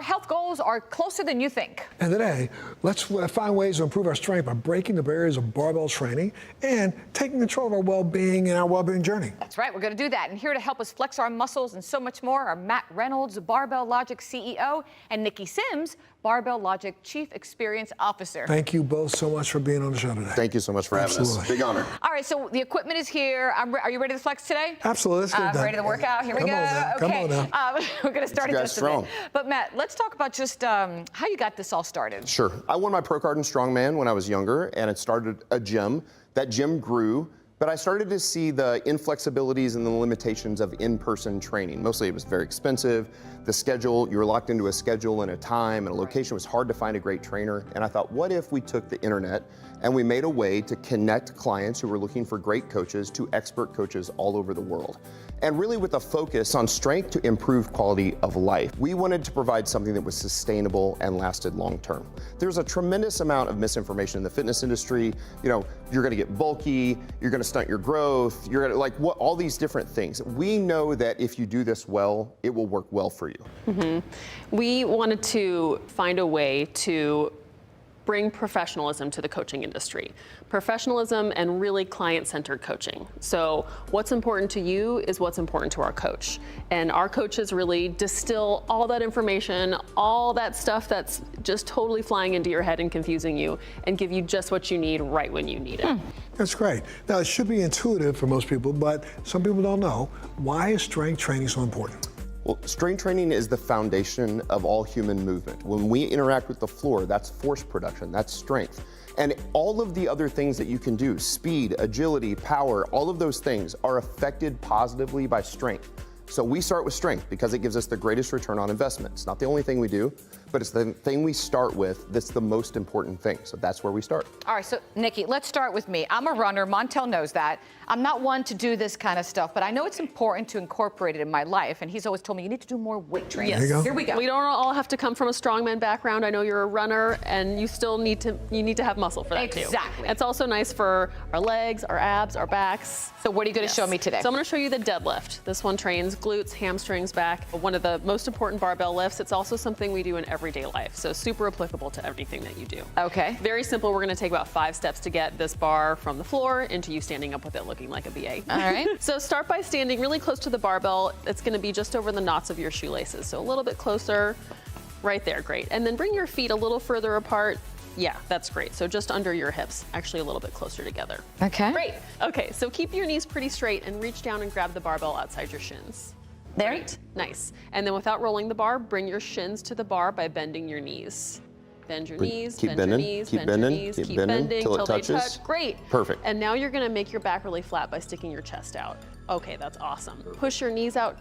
our health goals are closer than you think. And today, let's find ways to improve our strength by breaking the barriers of barbell training and taking control of our well-being and our well-being journey. That's right, we're going to do that. And here to help us flex our muscles and so much more are Matt Reynolds, Barbell Logic CEO, and Nikki Sims, Barbell Logic Chief Experience Officer. Thank you both so much for being on the show today. Thank you so much for having us. Big honor. All right, so the equipment is here. Are you ready to flex today? Absolutely. Let's get it done. Ready to work out? Here we go. Okay. Come on now. We're going to start in just strong. a bit. But Matt, let's talk about just how you got this all started. Sure. I won my pro card in strongman when I was younger, and it started a gym. That gym grew, but I started to see the inflexibilities and the limitations of in-person training. Mostly it was very expensive. The schedule, you were locked into a schedule and a time and a location. It was hard to find a great trainer. And I thought, what if we took the internet and we made a way to connect clients who were looking for great coaches to expert coaches all over the world? And really with a focus on strength to improve quality of life. We wanted to provide something that was sustainable and lasted long term. There's a tremendous amount of misinformation in the fitness industry. You know, you're gonna get bulky, you're gonna stunt your growth, you're gonna all these different things. We know that if you do this well, it will work well for you. We wanted to find a way to bring professionalism to the coaching industry. Professionalism and really client-centered coaching. So what's important to you is what's important to our coach. And our coaches really distill all that information, all that stuff that's just totally flying into your head and confusing you, and give you just what you need right when you need it. That's great. Now, it should be intuitive for most people, but some people don't know. Why is strength training so important? Well, strength training is the foundation of all human movement. When we interact with the floor, that's force production, that's strength. And all of the other things that you can do, speed, agility, power, all of those things are affected positively by strength. So we start with strength because it gives us the greatest return on investment. It's not the only thing we do, but it's the thing we start with that's the most important thing. So that's where we start. All right, so Nikki, let's start with me. I'm a runner, Montel knows that. I'm not one to do this kind of stuff, but I know it's important to incorporate it in my life. And he's always told me, you need to do more weight training. Yes. There you go. Here we go. We don't all have to come from a strongman background. I know you're a runner, and you still need to have muscle for that too. Exactly. It's also nice for our legs, our abs, our backs. So what are you going to show me today? So I'm going to show you the deadlift. This one trains glutes, hamstrings, back. One of the most important barbell lifts. It's also something we do in everyday life, so super applicable to everything that you do. Okay. Very simple. We're going to take about 5 steps to get this bar from the floor into you standing up with it looking like a BA. All right. So start by standing really close to the barbell. It's going to be just over the knots of your shoelaces, so a little bit closer. Right there, great. And then bring your feet a little further apart. Yeah, that's great. So just under your hips, actually a little bit closer together. Okay. Great. Okay, so keep your knees pretty straight and reach down and grab the barbell outside your shins. There. Great. Nice. And then without rolling the bar, bring your shins to the bar by bending your knees. Bend your knees, Keep bend bending, your knees, keep bend bending, your knees, keep keep bending bending till it till they touches. touch. Great. Perfect. And now you're gonna make your back really flat by sticking your chest out. Okay, that's awesome. Push your knees out,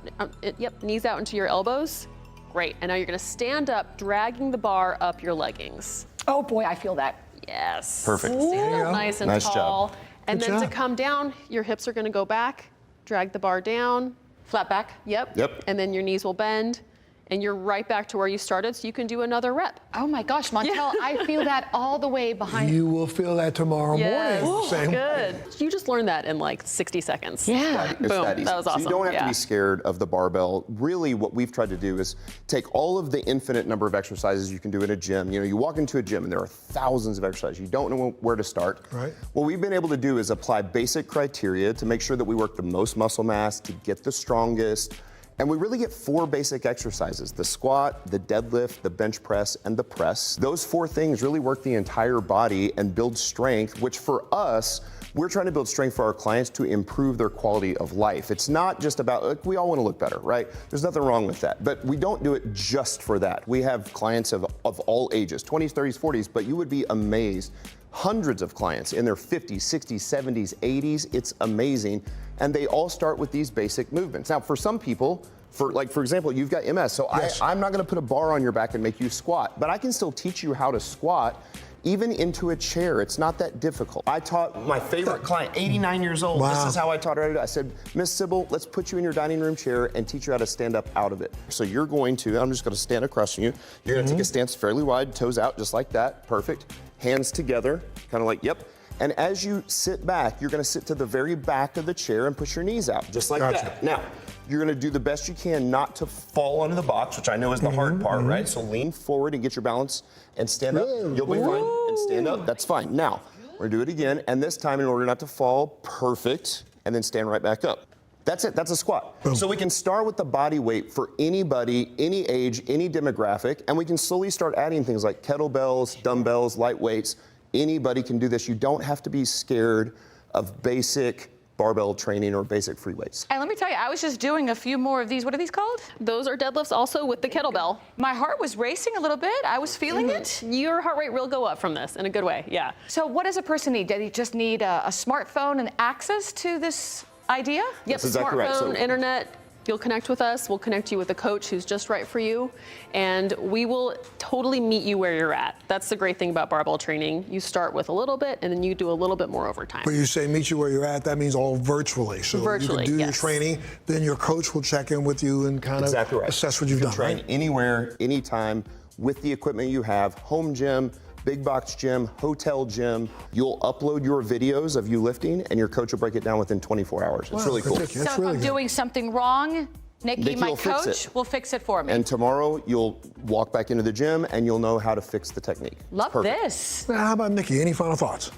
knees out into your elbows. Great. And now you're gonna stand up, dragging the bar up your leggings. Oh boy, I feel that. Yes. Perfect. Stand There you up go. nice and Nice tall. job. And Good then job. to come down, your hips are gonna go back, drag the bar down. Flat back. Yep. Yep. And then your knees will bend, and you're right back to where you started, so you can do another rep. Oh my gosh, Montel, I feel that all the way behind. You will feel that tomorrow morning. Same. Good. You just learned that in like 60 seconds. Yeah. It's Boom. that easy. That was awesome. So you don't have to Yeah. be scared of the barbell. Really, what we've tried to do is take all of the infinite number of exercises you can do in a gym. You know, you walk into a gym and there are thousands of exercises. You don't know where to start. Right. What we've been able to do is apply basic criteria to make sure that we work the most muscle mass, to get the strongest. And we really get 4 basic exercises: the squat, the deadlift, the bench press, and the press. Those 4 things really work the entire body and build strength, which for us, we're trying to build strength for our clients to improve their quality of life. It's not just about, like, we all want to look better, right? There's nothing wrong with that, but we don't do it just for that. We have clients of all ages, 20s, 30s, 40s, but you would be amazed. Hundreds of clients in their 50s, 60s, 70s, 80s. It's amazing. And they all start with these basic movements. Now, for some people, for example, you've got MS, so Yes. I'm not gonna put a bar on your back and make you squat, but I can still teach you how to squat even into a chair. It's not that difficult. I taught my favorite client, 89 years old. Wow. This is how I taught her how to do it. I said, Miss Sybil, let's put you in your dining room chair and teach you how to stand up out of it. So you're going to, I'm just gonna stand across from you. You're gonna take a stance fairly wide, toes out, just like that. Perfect. Hands together, kind of like, yep. And as you sit back, you're gonna sit to the very back of the chair and push your knees out, just like Gotcha. that. Now, You're gonna do the best you can not to fall onto the box, which I know is the hard part, right? So lean forward and get your balance and stand up. You'll be fine. And stand up, that's fine. Now, we're gonna do it again, and this time, in order not to fall, perfect, and then stand right back up. That's it, that's a squat. So we can start with the body weight for anybody, any age, any demographic, and we can slowly start adding things like kettlebells, dumbbells, light weights. Anybody can do this. You don't have to be scared of basic barbell training or basic free weights. And let me tell you, I was just doing a few more of these. What are these called? Those are deadlifts also with the kettlebell. My heart was racing a little bit. I was feeling it. Your heart rate will go up from this in a good way, yeah. So what does a person need? Do they just need a smartphone and access to this idea? Yep, That's exactly smartphone, right. So- internet, you'll connect with us. We'll connect you with a coach who's just right for you. And we will totally meet you where you're at. That's the great thing about barbell training. You start with a little bit and then you do a little bit more over time. But you say meet you where you're at, that means all virtually. So Virtually, you can do your yes. training, then your coach will check in with you and kind Exactly of right. assess what you've You done, can train right? anywhere, anytime, with the equipment you have, home gym, big box gym, hotel gym. You'll upload your videos of you lifting, and your coach will break it down within 24 hours. It's really cool. ridiculous. That's So if really I'm good. doing something wrong, Nikki, my will fix coach, it. will fix it for me. And tomorrow, you'll walk back into the gym, and you'll know how to fix the technique. It's Love perfect. this. Now, how about Nikki? Any final thoughts?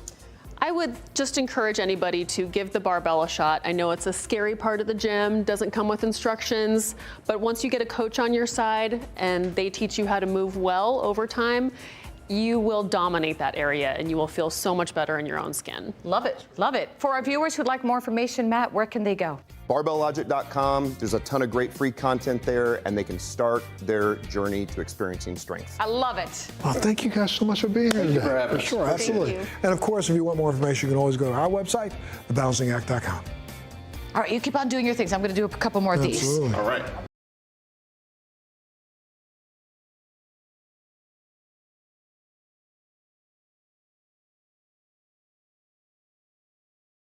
I would just encourage anybody to give the barbell a shot. I know it's a scary part of the gym, doesn't come with instructions, but once you get a coach on your side and they teach you how to move well over time, you will dominate that area and you will feel so much better in your own skin. Love it. Love it. For our viewers who'd like more information, Matt, where can they go? BarbellLogic.com. There's a ton of great free content there, and they can start their journey to experiencing strength. I love it. Well, thank you guys so much for being here today. for having us. Sure, absolutely. you. And of course, if you want more information, you can always go to our website, thebalancingact.com. All right, you keep on doing your things. I'm going to do a couple more of these. Absolutely. All right.